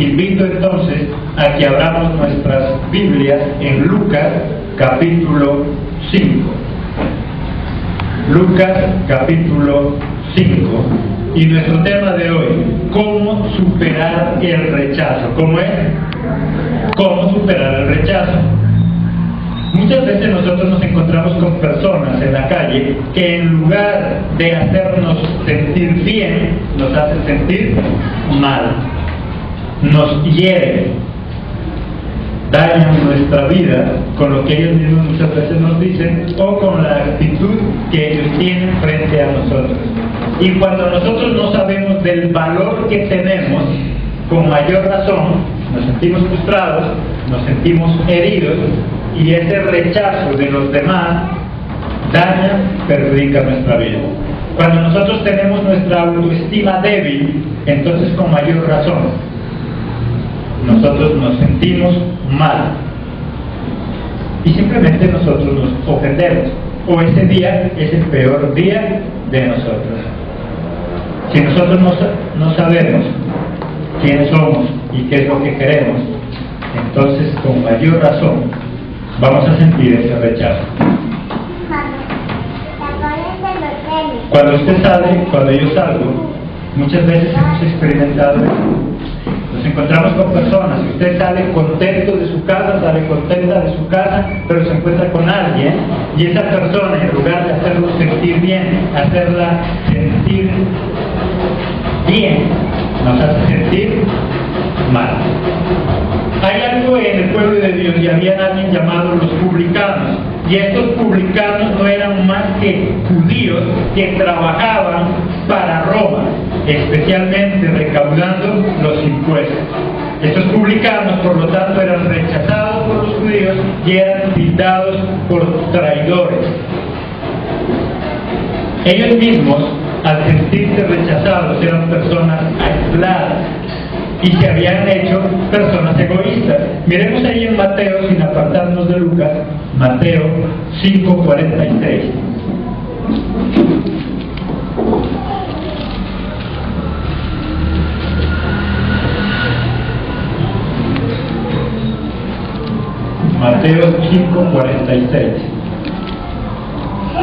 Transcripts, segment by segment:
invito entonces a que abramos nuestras Biblias en Lucas capítulo 5. Lucas capítulo 5. Y nuestro tema de hoy, ¿cómo superar el rechazo? ¿Cómo es? ¿Cómo superar el rechazo? Muchas veces nosotros nos encontramos con personas en la calle que en lugar de hacernos sentir bien, nos hacen sentir mal, nos hieren, dañan nuestra vida con lo que ellos mismos muchas veces nos dicen o con la actitud que ellos tienen frente a nosotros. Y cuando nosotros no sabemos del valor que tenemos, con mayor razón nos sentimos frustrados, nos sentimos heridos, y ese rechazo de los demás daña, perjudica nuestra vida. Cuando nosotros tenemos nuestra autoestima débil, entonces con mayor razón nosotros nos sentimos mal y simplemente nosotros nos ofendemos, o ese día es el peor día de nosotros. Si nosotros no sabemos quiénes somos y qué es lo que queremos, entonces con mayor razón vamos a sentir ese rechazo. Cuando yo salgo, muchas veces hemos experimentado eso. Nos encontramos con personas, y usted sale contento de su casa, sale contenta de su casa, pero se encuentra con alguien, y esa persona, en lugar de hacerlo sentir bien, hacerla sentir bien, nos hace sentir mal. Hay algo en el pueblo de Dios, y había alguien llamado los publicanos, y estos publicanos no eran más que judíos que trabajaban para Roma, especialmente recaudando los impuestos. Estos publicanos, por lo tanto, eran rechazados por los judíos y eran tildados por traidores. Ellos mismos, al sentirse rechazados, eran personas aisladas y se habían hecho personas egoístas. Miremos ahí en Mateo, sin apartarnos de Lucas, Mateo 5:46. Mateo 5:46.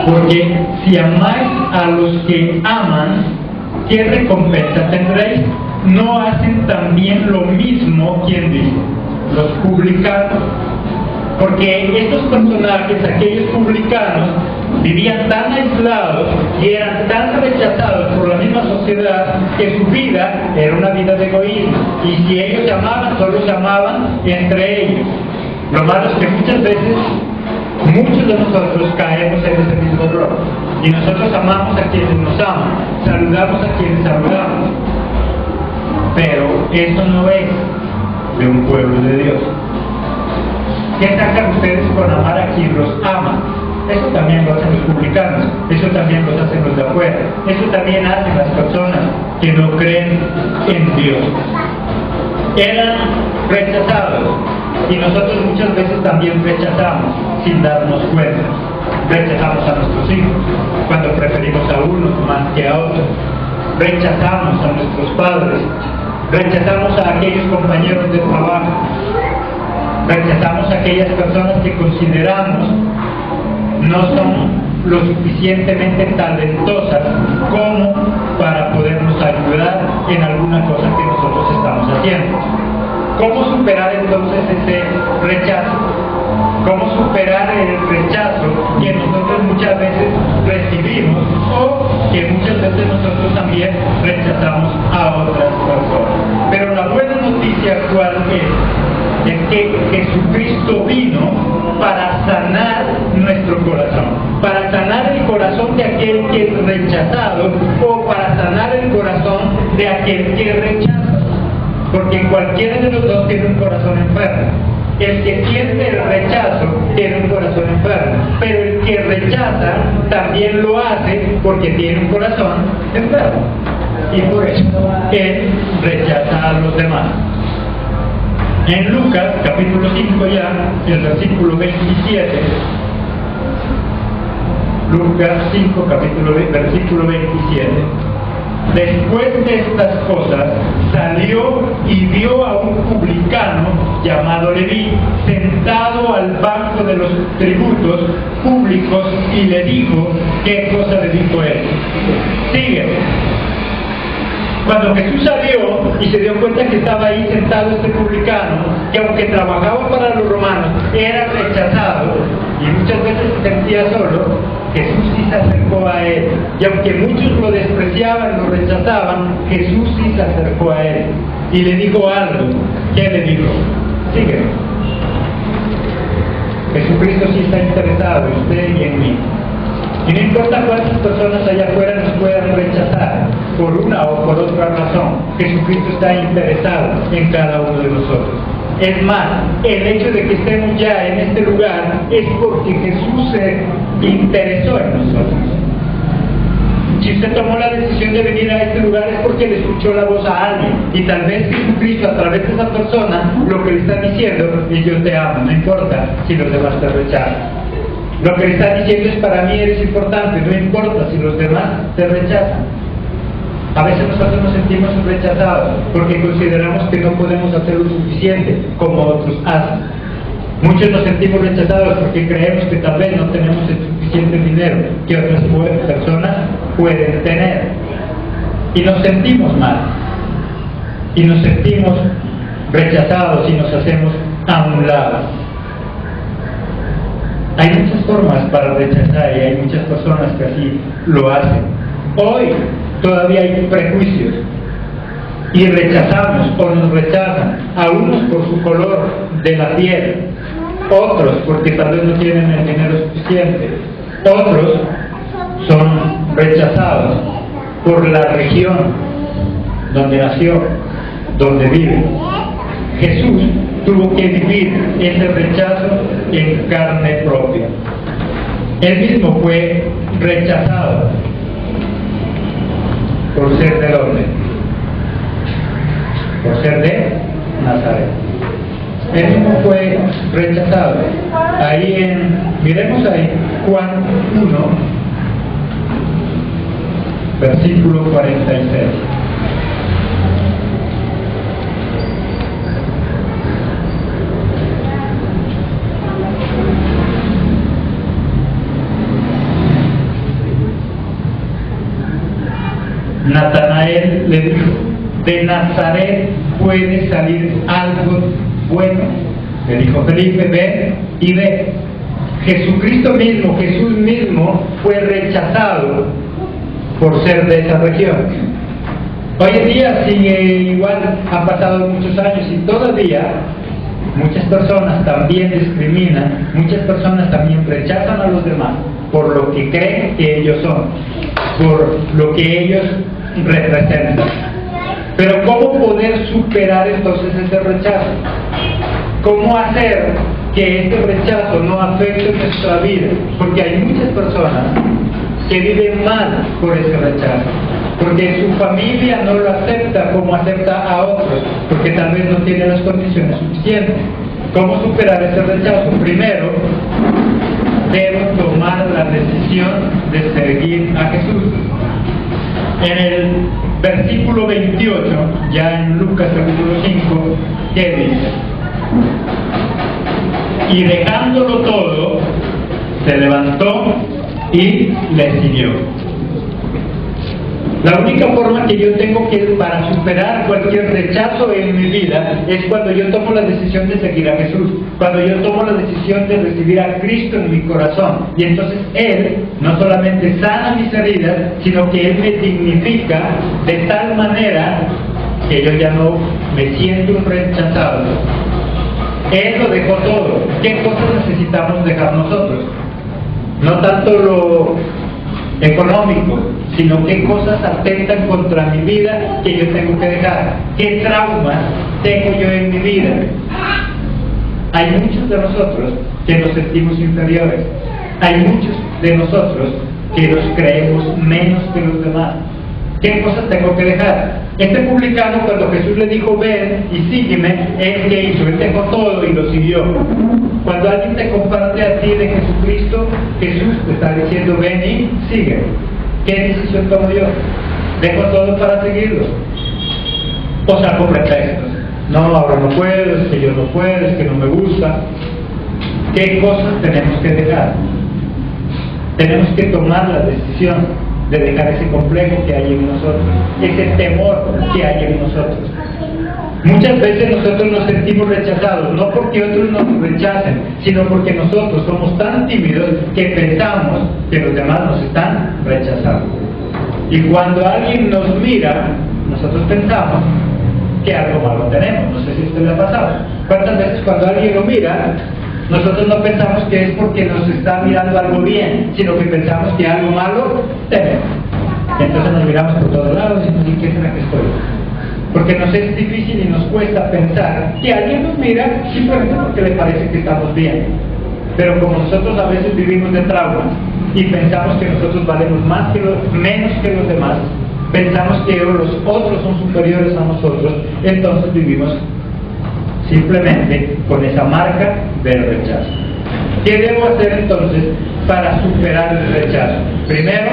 Porque si amáis a los que aman, ¿qué recompensa tendréis? ¿No hacen también lo mismo, quién dice? Los publicanos. Porque estos personajes, aquellos publicanos, vivían tan aislados y eran tan rechazados por la misma sociedad que su vida era una vida de egoísmo. Y si ellos se amaban, solo se amaban entre ellos. Lo malo es que muchas veces, muchos de nosotros caemos en ese mismo error. Y nosotros amamos a quienes nos aman, saludamos a quienes saludamos. Pero eso no es de un pueblo de Dios. ¿Qué sacan ustedes con amar a quien los ama? Eso también lo hacen los publicanos, eso también lo hacen los de afuera, eso también hacen las personas que no creen en Dios. Eran rechazados y nosotros muchas veces también rechazamos sin darnos cuenta. Rechazamos a nuestros hijos cuando preferimos a uno más que a otro. Rechazamos a nuestros padres, rechazamos a aquellos compañeros de trabajo, rechazamos a aquellas personas que consideramos no son lo suficientemente talentosas como para podernos ayudar en alguna cosa que nosotros estamos haciendo. ¿Cómo superar entonces ese rechazo? ¿Cómo superar el rechazo que nosotros muchas veces recibimos o que muchas veces nosotros también rechazamos a otras personas? Pero la buena noticia actual es que Jesucristo vino para sanar nuestro corazón, para sanar el corazón de aquel que es rechazado o para sanar el corazón de aquel que rechaza. Porque cualquiera de los dos tiene un corazón enfermo. El que siente el rechazo tiene un corazón enfermo, pero el que rechaza también lo hace porque tiene un corazón enfermo. Y por eso él rechaza a los demás. En Lucas, capítulo 5 ya, el versículo 27, Lucas 5, versículo 27. Después de estas cosas, salió y vio a un llamado Leví, sentado al banco de los tributos públicos, y le dijo, ¿qué cosa le dijo él? Sígueme. Cuando Jesús salió y se dio cuenta que estaba ahí sentado este publicano, que aunque trabajaba para los romanos, era rechazado y muchas veces se sentía solo, Jesús sí se acercó a él. Y aunque muchos lo despreciaban, lo rechazaban, Jesús sí se acercó a él y le dijo algo. ¿Qué le dijo? Sígueme. Jesucristo sí está interesado en usted y en mí. Y no importa cuántas personas allá afuera nos puedan rechazar, por una o por otra razón, Jesucristo está interesado en cada uno de nosotros. Es más, el hecho de que estemos ya en este lugar es porque Jesús se interesó en nosotros. Si usted tomó la decisión de venir a este lugar es porque le escuchó la voz a alguien, y tal vez Jesucristo a través de esa persona lo que le está diciendo es: yo te amo, no importa si los demás te rechazan. Lo que le está diciendo es: para mí eres importante, no importa si los demás te rechazan. A veces nosotros nos sentimos rechazados porque consideramos que no podemos hacer lo suficiente como otros hacen. Muchos nos sentimos rechazados porque creemos que tal vez no tenemos el suficiente dinero que otras personas pueden tener. Y nos sentimos mal. Y nos sentimos rechazados y nos hacemos a un lado. Hay muchas formas para rechazar y hay muchas personas que así lo hacen. Hoy todavía hay prejuicios y rechazamos o nos rechazan a unos por su color de la piel, otros porque tal vez no tienen el dinero suficiente, otros son rechazados por la región donde nació, donde vive. Jesús tuvo que vivir ese rechazo en carne propia. Él mismo fue rechazado por ser de dónde? Por ser de Nazaret. Él mismo fue rechazado. Miremos ahí, Juan 1, versículo 46. Natanael le dijo: ¿de Nazaret puede salir algo bueno? Le dijo Felipe: ven y ve. Jesucristo mismo, Jesús mismo fue rechazado por ser de esa región. Hoy en día sigue igual, han pasado muchos años y todavía muchas personas también discriminan, muchas personas también rechazan a los demás por lo que creen que ellos son, por lo que ellos representan. Pero ¿cómo poder superar entonces ese rechazo? ¿Cómo hacer que este rechazo no afecte nuestra vida? Porque hay muchas personas que viven mal por ese rechazo, porque su familia no lo acepta como acepta a otros, porque tal vez no tiene las condiciones suficientes. ¿Cómo superar ese rechazo? Primero, debo tomar la decisión de seguir a Jesús. En el versículo 28, ya en Lucas capítulo 5, ¿qué dice? Y dejándolo todo, se levantó y le siguió. La única forma que yo tengo para superar cualquier rechazo en mi vida es cuando yo tomo la decisión de seguir a Jesús, cuando yo tomo la decisión de recibir a Cristo en mi corazón. Y entonces Él no solamente sana mis heridas, sino que Él me dignifica de tal manera que yo ya no me siento un rechazado. Él lo dejó todo. ¿Qué cosas necesitamos dejar nosotros? No tanto lo económico, sino qué cosas atentan contra mi vida que yo tengo que dejar, qué traumas tengo yo en mi vida. Hay muchos de nosotros que nos sentimos inferiores, hay muchos de nosotros que nos creemos menos que los demás. ¿Qué cosas tengo que dejar? Este publicano, cuando Jesús le dijo ven y sígueme, ¿él qué hizo? Él dejó todo y lo siguió. Cuando alguien te comparte a ti de Jesucristo, Jesús te está diciendo ven y sigue. ¿Qué decisión tomo yo? ¿Dejo todo para seguirlo? O saco pretextos? no, ahora no puedo, es que yo no puedo, es que no me gusta. ¿Qué cosas tenemos que dejar? Tenemos que tomar la decisión de dejar ese complejo que hay en nosotros, ese temor que hay en nosotros. Muchas veces nosotros nos sentimos rechazados, no porque otros nos rechacen, sino porque nosotros somos tan tímidos que pensamos que los demás nos están rechazando. Y cuando alguien nos mira, nosotros pensamos que algo malo tenemos. No sé si a usted le ha pasado. ¿Cuántas veces cuando alguien lo mira, nosotros no pensamos que es porque nos está mirando algo bien, sino que pensamos que algo malo tenemos? Entonces nos miramos por todos lados y decimos, ¿qué será que estoy? Porque nos es difícil y nos cuesta pensar que alguien nos mira simplemente porque le parece que estamos bien. Pero como nosotros a veces vivimos de traumas y pensamos que nosotros valemos menos que los demás, pensamos que los otros son superiores a nosotros, entonces vivimos simplemente con esa marca del rechazo. ¿Qué debo hacer entonces para superar el rechazo? Primero,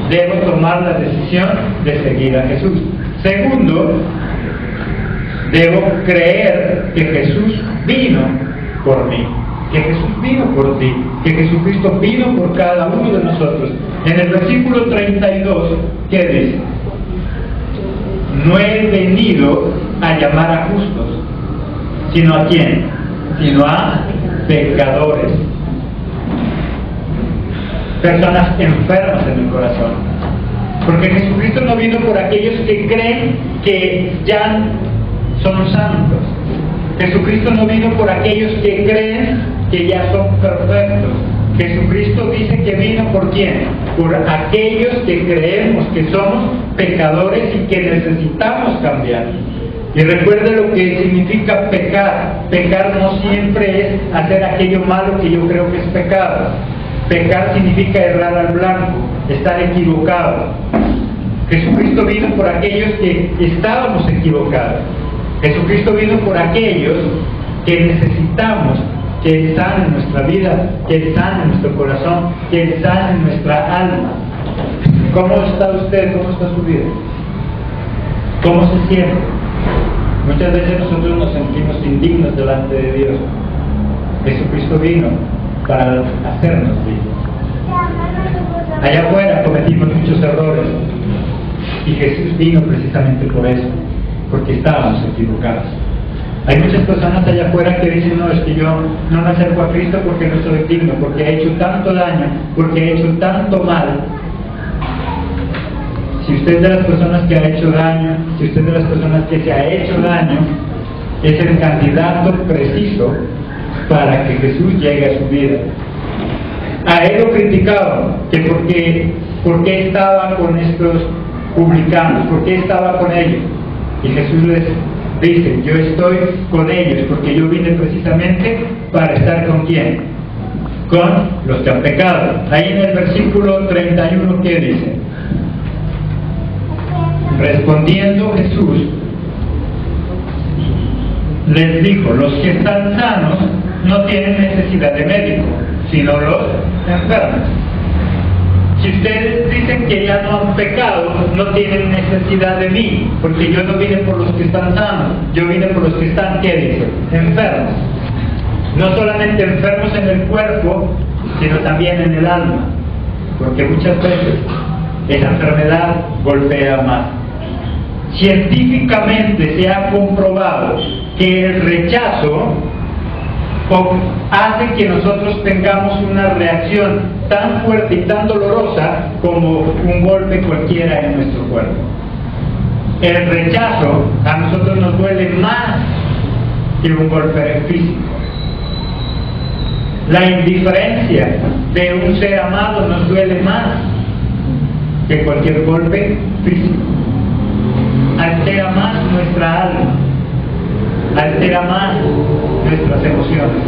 debo tomar la decisión de seguir a Jesús. Segundo, debo creer que Jesús vino por mí, que Jesús vino por ti, que Jesucristo vino por cada uno de nosotros. En el versículo 32, ¿qué dice? No he venido a llamar a justos, sino ¿a quién? Sino a pecadores, personas enfermas en el corazón. Porque Jesucristo no vino por aquellos que creen que ya son santos. Jesucristo no vino por aquellos que creen que ya son perfectos. Jesucristo dice que vino por ¿quién? Por aquellos que creemos que somos pecadores y que necesitamos cambiar. Y recuerde lo que significa pecar. Pecar no siempre es hacer aquello malo que yo creo que es pecado. Pecar significa errar al blanco, estar equivocado. Jesucristo vino por aquellos que estábamos equivocados. Jesucristo vino por aquellos que necesitamos que Él sane nuestra vida, que Él sane nuestro corazón, que Él sane nuestra alma. ¿Cómo está usted? ¿Cómo está su vida? ¿Cómo se siente? Muchas veces nosotros nos sentimos indignos delante de Dios. Jesucristo vino para hacernos dignos. Allá afuera cometimos muchos errores y Jesús vino precisamente por eso, porque estábamos equivocados. Hay muchas personas allá afuera que dicen, no, es que yo no me acerco a Cristo porque no soy digno, porque he hecho tanto daño, porque he hecho tanto mal. Si usted es de las personas que ha hecho daño, si usted es de las personas que se ha hecho daño, es el candidato preciso para que Jesús llegue a su vida. A él lo criticaban, que por qué estaba con estos publicanos, por qué estaba con ellos. Y Jesús les dice, yo estoy con ellos porque yo vine precisamente para estar con ¿quién? Con los que han pecado. Ahí en el versículo 31, ¿qué dice? Respondiendo Jesús, les dijo, los que están sanos no tienen necesidad de médico, sino los enfermos. Si ustedes dicen que ya no han pecado, no tienen necesidad de mí, porque yo no vine por los que están sanos, yo vine por los que están, ¿qué dice? Enfermos. No solamente enfermos en el cuerpo, sino también en el alma, porque muchas veces esa enfermedad golpea más. Científicamente se ha comprobado que el rechazo hace que nosotros tengamos una reacción tan fuerte y tan dolorosa como un golpe cualquiera en nuestro cuerpo. El rechazo a nosotros nos duele más que un golpe físico. La indiferencia de un ser amado nos duele más que cualquier golpe físico. Altera más nuestra alma, altera más nuestras emociones.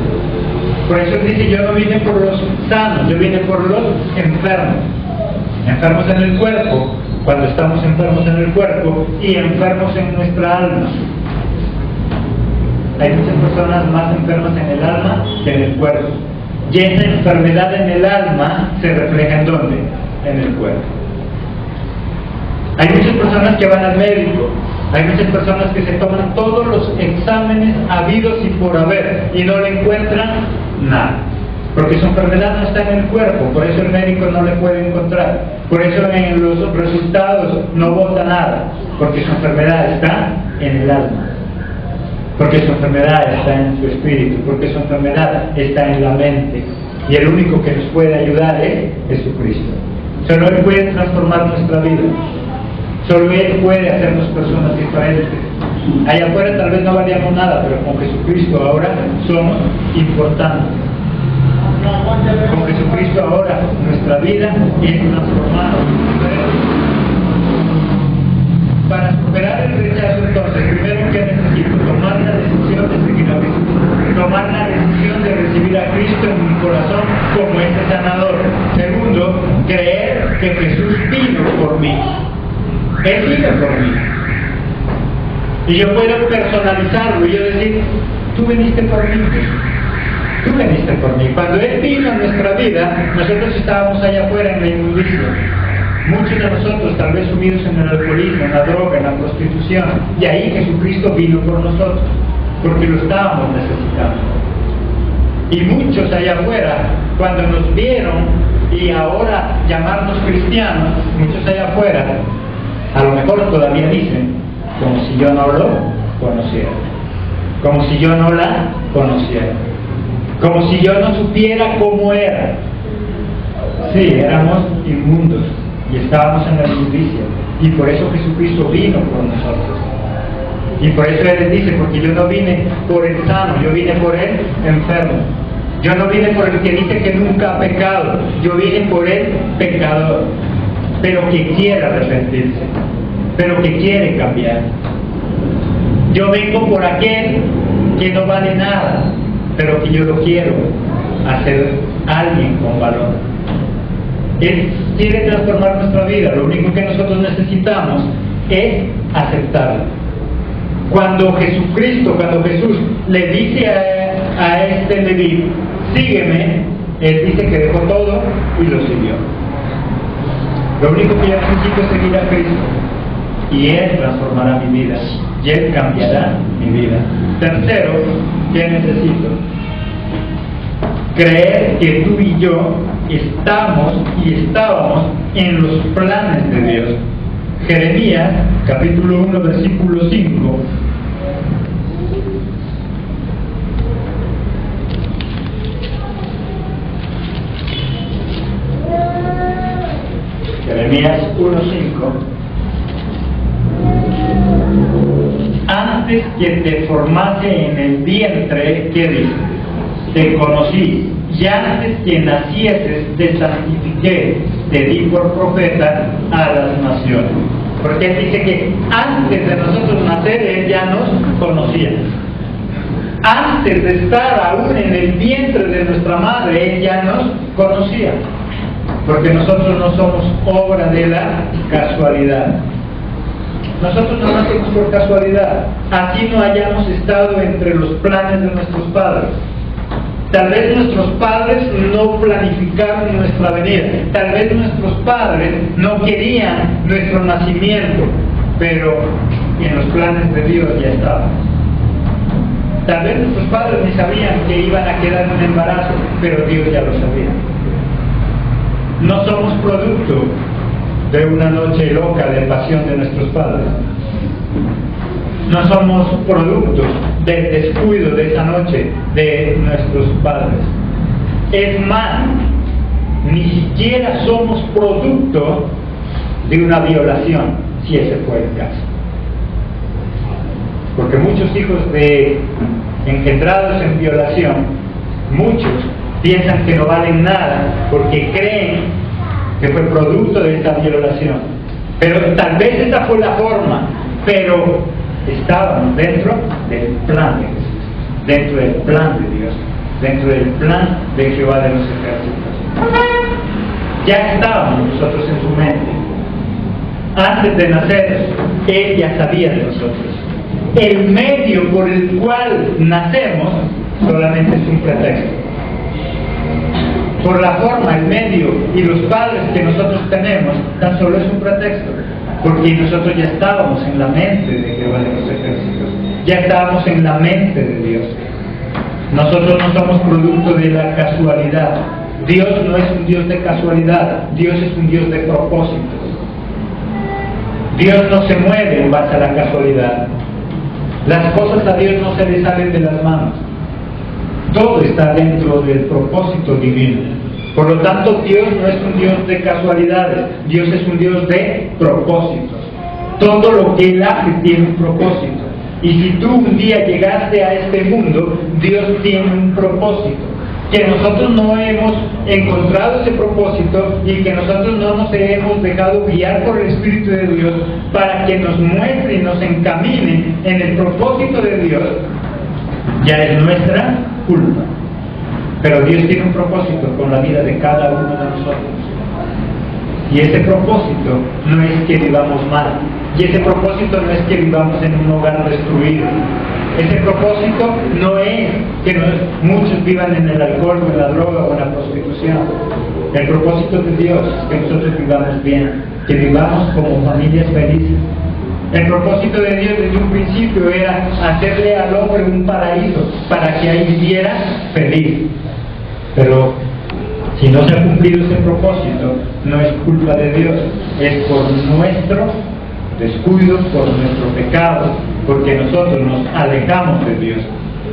Por eso dice, yo no vine por los sanos, yo vine por los enfermos. Enfermos en el cuerpo, cuando estamos enfermos en el cuerpo, y enfermos en nuestra alma. Hay muchas personas más enfermas en el alma que en el cuerpo. Y esa enfermedad en el alma se refleja ¿en dónde? En el cuerpo. Hay muchas personas que van al médico Hay muchas personas que se toman todos los exámenes habidos y por haber y no le encuentran nada. Porque su enfermedad no está en el cuerpo, por eso el médico no le puede encontrar. Por eso en los resultados no vota nada, porque su enfermedad está en el alma. Porque su enfermedad está en su espíritu, porque su enfermedad está en la mente. Y el único que nos puede ayudar es Jesucristo. Solo Él puede transformar nuestra vida. Solo Él puede hacernos personas diferentes. Allá afuera tal vez no valíamos nada, pero con Jesucristo ahora somos importantes. Con Jesucristo ahora nuestra vida es transformada. Para superar el rechazo, entonces, primero que necesito tomar la decisión de seguir a Cristo, tomar la decisión de recibir a Cristo en mi corazón como ese sanador. Segundo, creer que Jesús vino por mí. Él vino por mí. Y yo puedo personalizarlo y yo decir, tú viniste por mí. Tú viniste por mí. Cuando Él vino a nuestra vida, nosotros estábamos allá afuera en la inmundicia. Muchos de nosotros tal vez sumidos en el alcoholismo, en la droga, en la prostitución. Y ahí Jesucristo vino por nosotros, porque lo estábamos necesitando. Y muchos allá afuera, cuando nos vieron y ahora llamarnos cristianos, muchos allá afuera, a lo mejor todavía dicen, como si yo no lo conociera. Como si yo no la conociera. Como si yo no supiera cómo era. Sí, éramos inmundos y estábamos en la inmundicia. Y por eso Jesucristo vino por nosotros. Y por eso Él les dice, porque yo no vine por el sano, yo vine por el enfermo. Yo no vine por el que dice que nunca ha pecado, yo vine por el pecador, pero que quiere arrepentirse, pero que quiere cambiar. Yo vengo por aquel que no vale nada, pero que yo lo quiero hacer alguien con valor. Él quiere transformar nuestra vida, lo único que nosotros necesitamos es aceptarlo. Cuando Jesús le dice a este Leví, sígueme, Él dice que dejó todo y lo siguió. Lo único que yo necesito es seguir a Cristo y Él transformará mi vida y Él cambiará mi vida. Tercero, ¿qué necesito? Creer que tú y yo estamos y estábamos en los planes de Dios. Jeremías, capítulo 1, versículo 5. Jeremías 1:5. Antes que te formase en el vientre, ¿qué dice? Te conocí, y antes que nacieses te santifiqué, te di por profeta a las naciones. Porque Él dice que antes de nosotros nacer, Él ya nos conocía. Antes de estar aún en el vientre de nuestra madre, Él ya nos conocía. Porque nosotros no somos obra de la casualidad. Nosotros no nacemos por casualidad. Así no hayamos estado entre los planes de nuestros padres. Tal vez nuestros padres no planificaron nuestra venida. Tal vez nuestros padres no querían nuestro nacimiento. Pero en los planes de Dios ya estaba. Tal vez nuestros padres ni sabían que iban a quedar en un embarazo, pero Dios ya lo sabía. No somos producto de una noche loca de pasión de nuestros padres. No somos producto del descuido de esa noche de nuestros padres. Es más, ni siquiera somos producto de una violación, si ese fue el caso. Porque muchos hijos engendrados en violación, muchos piensan que no valen nada porque creen que fue producto de esta violación. Pero tal vez esta fue la forma, pero estaban dentro del plan de Jesús, dentro del plan de Dios, dentro del plan de Jehová de los ejércitos. Ya estábamos nosotros en su mente. Antes de nacer, Él ya sabía de nosotros. El medio por el cual nacemos solamente es un pretexto. Por la forma, el medio y los padres que nosotros tenemos, tan solo es un pretexto. porque nosotros ya estábamos en la mente de Jehová de los ejércitos, ya estábamos en la mente de Dios. Nosotros no somos producto de la casualidad. Dios no es un Dios de casualidad, Dios es un Dios de propósitos. Dios no se mueve en base a la casualidad. Las cosas a Dios no se le salen de las manos. Todo está dentro del propósito divino. Por lo tanto, Dios no es un Dios de casualidades, Dios es un Dios de propósitos. Todo lo que Él hace tiene un propósito. Y si tú un día llegaste a este mundo, Dios tiene un propósito. Que nosotros no hemos encontrado ese propósito y que nosotros no nos hemos dejado guiar por el Espíritu de Dios para que nos muestre y nos encamine en el propósito de Dios, ya es nuestra culpa. Pero Dios tiene un propósito con la vida de cada uno de nosotros. Y ese propósito no es que vivamos mal. Y ese propósito no es que vivamos en un hogar destruido. Ese propósito no es que muchos vivan en el alcohol, o en la droga o en la prostitución. El propósito de Dios es que nosotros vivamos bien, que vivamos como familias felices. El propósito de Dios desde un principio era hacerle al hombre un paraíso para que ahí viviera feliz. Pero si no se ha cumplido ese propósito, no es culpa de Dios, es por nuestro descuido, por nuestro pecado, porque nosotros nos alejamos de Dios.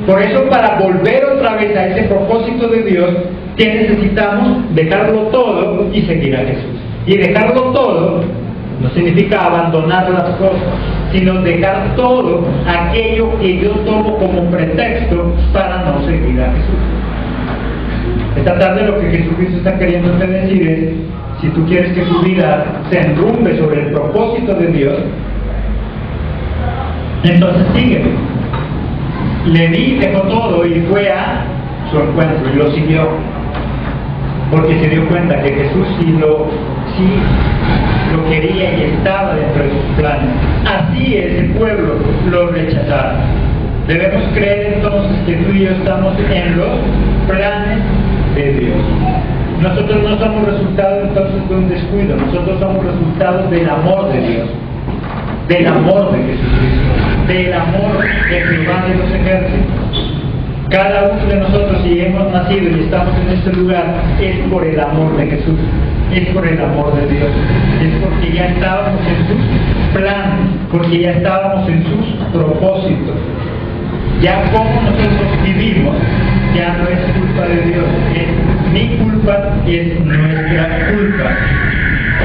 Por eso, para volver otra vez a ese propósito de Dios, ¿qué necesitamos? Dejarlo todo y seguir a Jesús. Y dejarlo todo no significa abandonar las cosas, sino dejar todo aquello que yo tomo como pretexto para no seguir a Jesús. Esta tarde lo que Jesucristo está queriéndote decir es: si tú quieres que tu vida se enrumbe sobre el propósito de Dios, entonces sígueme. Leví dejó todo y fue a su encuentro y lo siguió, porque se dio cuenta que Jesús sí lo quería y estaba dentro de sus planes. Así ese pueblo lo rechazaron. Debemos creer entonces que tú y yo estamos en los planes de Dios. Nosotros no somos resultado entonces de un descuido, nosotros somos resultados del amor de Dios, del amor de Jesucristo, del amor de Jehová de los ejércitos. Cada uno de nosotros, si hemos nacido y estamos en este lugar, es por el amor de Jesús, es por el amor de Dios, es porque ya estábamos en sus planes, porque ya estábamos en sus propósitos. Ya como nosotros vivimos, ya no es culpa de Dios, es mi culpa, es nuestra culpa.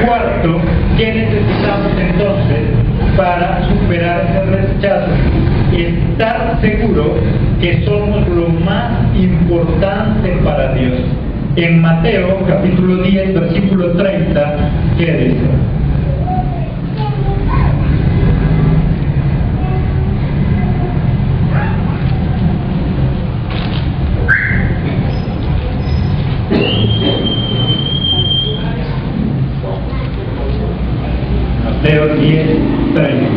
Cuarto, ¿qué necesitamos entonces para superar ese rechazo? Estar seguro que somos lo más importante para Dios. En Mateo capítulo 10, versículo 30, ¿qué dice? Mateo 10, 30.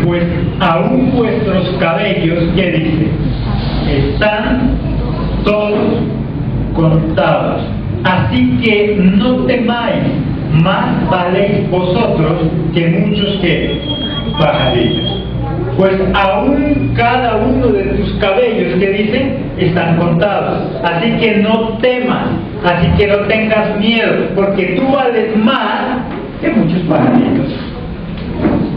Pues aún vuestros cabellos, ¿qué dice? Están todos contados. Así que no temáis, más valéis vosotros que muchos que pajarillos. Pues aún cada uno de tus cabellos, que dicen, están contados. Así que no temas, así que no tengas miedo, porque tú vales más que muchos pajarillos.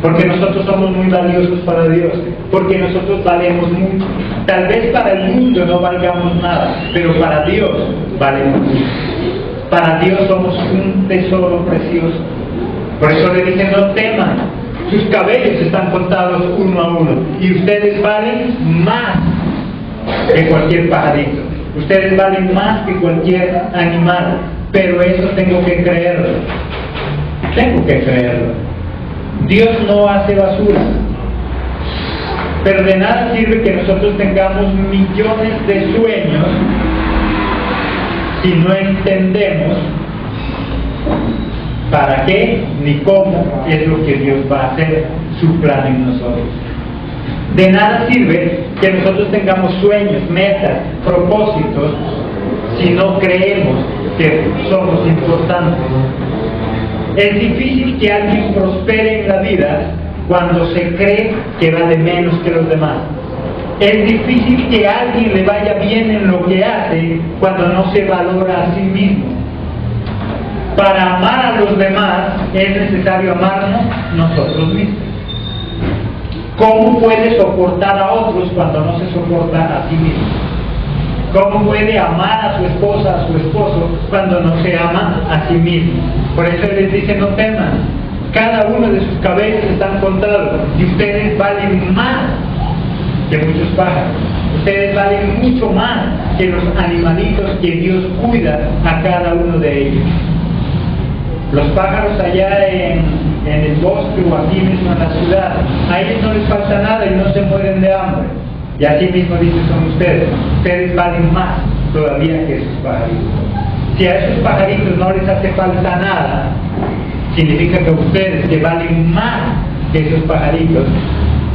Porque nosotros somos muy valiosos para Dios, porque nosotros valemos mucho. Tal vez para el mundo no valgamos nada, pero para Dios valemos mucho. Para Dios somos un tesoro precioso. Por eso le dicen: no teman, sus cabellos están contados uno a uno, y ustedes valen más que cualquier pajarito, ustedes valen más que cualquier animal. Pero eso tengo que creerlo, tengo que creerlo. Dios no hace basura, pero de nada sirve que nosotros tengamos millones de sueños si no entendemos para qué ni cómo es lo que Dios va a hacer, su plan en nosotros. De nada sirve que nosotros tengamos sueños, metas, propósitos, si no creemos que somos importantes. Es difícil que alguien prospere en la vida cuando se cree que vale menos que los demás. Es difícil que a alguien le vaya bien en lo que hace cuando no se valora a sí mismo. Para amar a los demás es necesario amarnos nosotros mismos. ¿Cómo puede soportar a otros cuando no se soporta a sí mismo? ¿Cómo puede amar a su esposa, a su esposo, cuando no se ama a sí mismo? Por eso Él les dice: no teman, cada uno de sus cabellos están contados, y ustedes valen más que muchos pájaros. Ustedes valen mucho más que los animalitos que Dios cuida a cada uno de ellos. Los pájaros allá en el bosque o aquí mismo en la ciudad, a ellos no les falta nada y no se mueren de hambre. Y así mismo dicen son ustedes. Ustedes valen más todavía que esos pajaritos. Si a esos pajaritos no les hace falta nada, significa que ustedes, que valen más que esos pajaritos,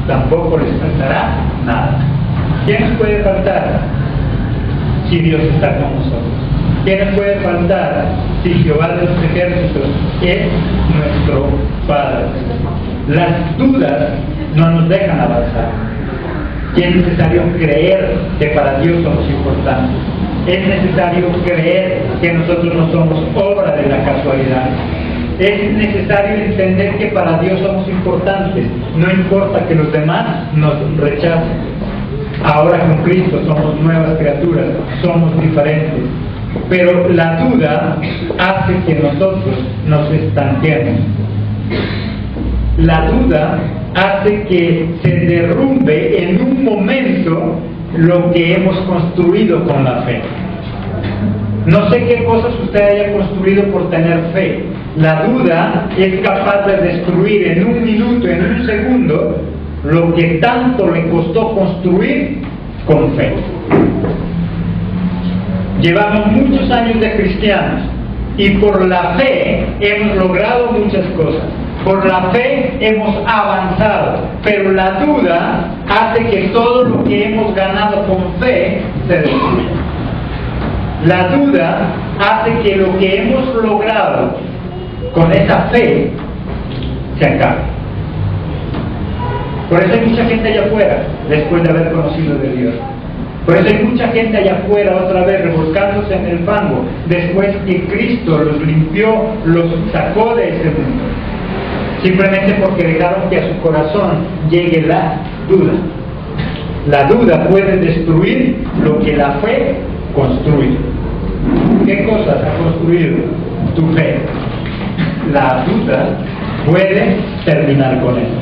tampoco les faltará nada. ¿Qué nos puede faltar si Dios está con nosotros? ¿Qué nos puede faltar si Jehová de los ejércitos es nuestro Padre? Las dudas no nos dejan avanzar. Y es necesario creer que para Dios somos importantes. Es necesario creer que nosotros no somos obra de la casualidad. Es necesario entender que para Dios somos importantes. No importa que los demás nos rechacen. Ahora con Cristo somos nuevas criaturas, somos diferentes. Pero la duda hace que nosotros nos estanquemos. La duda hace que se derrumbe en un momento lo que hemos construido con la fe. No sé qué cosas usted haya construido por tener fe. La duda es capaz de destruir en un minuto, en un segundo, lo que tanto le costó construir con fe. Llevamos muchos años de cristianos y por la fe hemos logrado muchas cosas. Por la fe hemos avanzado, pero la duda hace que todo lo que hemos ganado con fe se destruya. La duda hace que lo que hemos logrado con esa fe se acabe. Por eso hay mucha gente allá afuera, después de haber conocido de Dios. Por eso hay mucha gente allá afuera otra vez revolcándose en el fango, después que Cristo los limpió, los sacó de ese mundo. Simplemente porque dejaron que a su corazón llegue la duda. La duda puede destruir lo que la fe construye. ¿Qué cosas ha construido tu fe? La duda puede terminar con eso.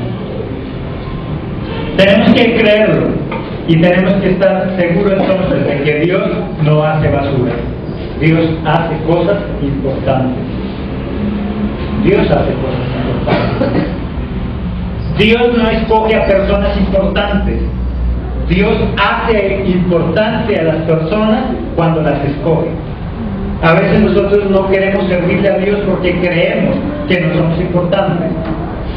Tenemos que creerlo y tenemos que estar seguros entonces de que Dios no hace basura. Dios hace cosas importantes. Dios hace cosas importantes. Dios no escoge a personas importantes. Dios hace importante a las personas cuando las escoge. A veces nosotros no queremos servirle a Dios porque creemos que no somos importantes.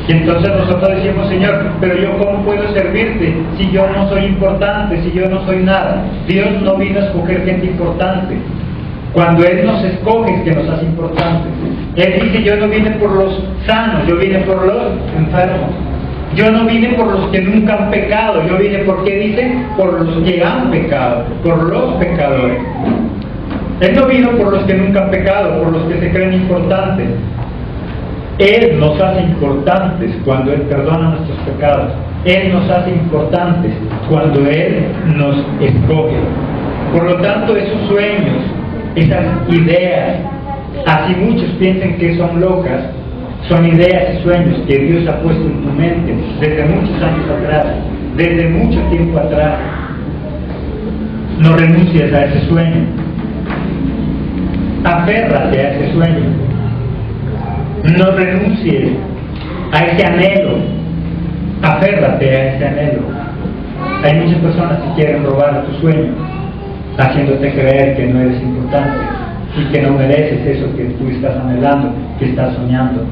Y entonces nosotros decimos: Señor, pero yo ¿cómo puedo servirte si yo no soy importante, si yo no soy nada? Dios no vino a escoger gente importante. Cuando Él nos escoge es que nos hace importantes. Él dice: yo no vine por los sanos, yo vine por los enfermos. Yo no vine por los que nunca han pecado, yo vine, ¿por qué dice? Por los que han pecado, por los pecadores. Él no vino por los que nunca han pecado, por los que se creen importantes. Él nos hace importantes cuando Él perdona nuestros pecados. Él nos hace importantes cuando Él nos escoge. Por lo tanto, esos sueños, esas ideas, así muchos piensen que son locas, son ideas y sueños que Dios ha puesto en tu mente desde muchos años atrás, desde mucho tiempo atrás. No renuncies a ese sueño. Aférrate a ese sueño. No renuncies a ese anhelo. Aférrate a ese anhelo. Hay muchas personas que quieren robar tu sueño, haciéndote creer que no eres importante y que no mereces eso que tú estás anhelando, que estás soñando.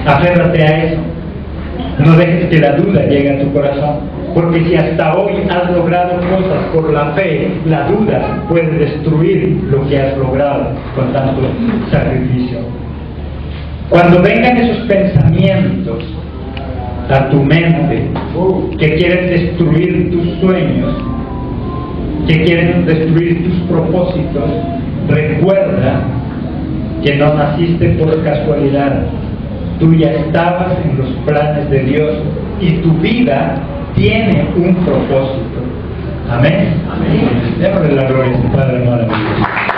Aférrate a eso. No dejes que la duda llegue a tu corazón, porque si hasta hoy has logrado cosas por la fe, la duda puede destruir lo que has logrado con tanto sacrificio. Cuando vengan esos pensamientos a tu mente que quieren destruir tus sueños, que quieren destruir tus propósitos, recuerda que no naciste por casualidad. Tú ya estabas en los planes de Dios y tu vida tiene un propósito. Amén. Amén. Démosle la gloria a su Padre maravilloso.